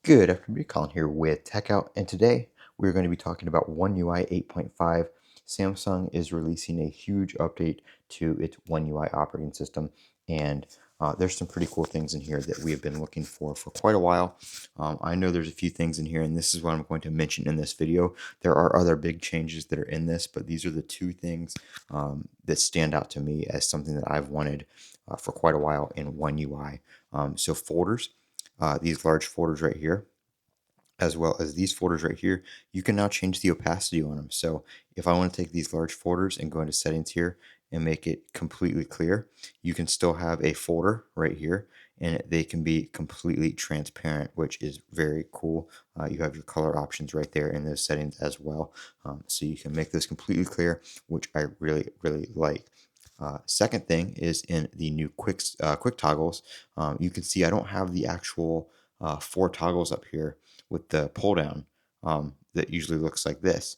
Good afternoon, Colin here with Techout, and today we're going to be talking about One UI 8.5. Samsung is releasing a huge update to its One UI operating system, and there's some pretty cool things in here that we have been looking for quite a while. I know there's a few things in here, and this is what I'm going to mention in this video. There are other big changes that are in this, but these are the two things that stand out to me as something that I've wanted for quite a while in One UI. So folders. These large folders right here, as well as these folders right here, you can now change the opacity on them. So if I want to take these large folders and go into settings here and make it completely clear, you can still have a folder right here and they can be completely transparent, which is very cool. You have your color options right there in those settings as well. So you can make this completely clear, which I really, really like. Second thing is in the new quick toggles. You can see I don't have the actual 4 toggles up here with the pull down that usually looks like this.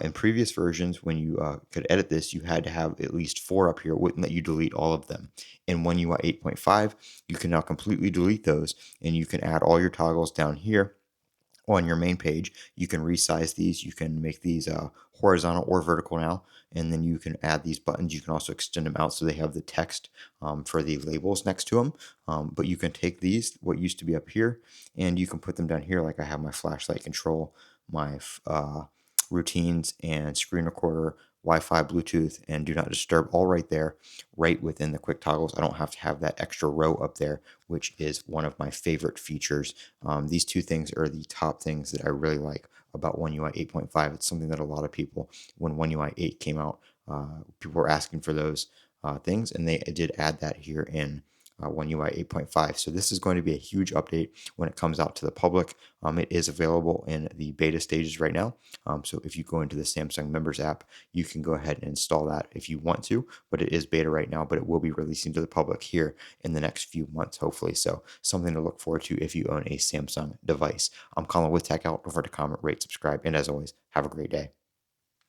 In previous versions, when you could edit this, you had to have at least 4 up here. It wouldn't let you delete all of them. In One UI 8.5, you can now completely delete those, and you can add all your toggles down here on your main page. You can resize these. You can make these horizontal or vertical now, and then you can add these buttons. You can also extend them out so they have the text for the labels next to them. But you can take these, what used to be up here, and you can put them down here. Like I have my flashlight control, my routines, and screen recorder, Wi-Fi, Bluetooth, and do not disturb, all right there, right within the quick toggles. I don't have to have that extra row up there, which is one of my favorite features. These two things are the top things that I really like about One UI 8.5. It's something that a lot of people, when One UI 8 came out, people were asking for those things, and they did add that here in One UI 8.5. So this is going to be a huge update when it comes out to the public. It is available in the beta stages right now. So if you go into the Samsung Members app, you can go ahead and install that if you want to, but it is beta right now, but it will be releasing to the public here in the next few months, hopefully. So something to look forward to if you own a Samsung device. I'm Colin with Techout. Don't forget to comment, rate, subscribe, and as always, have a great day.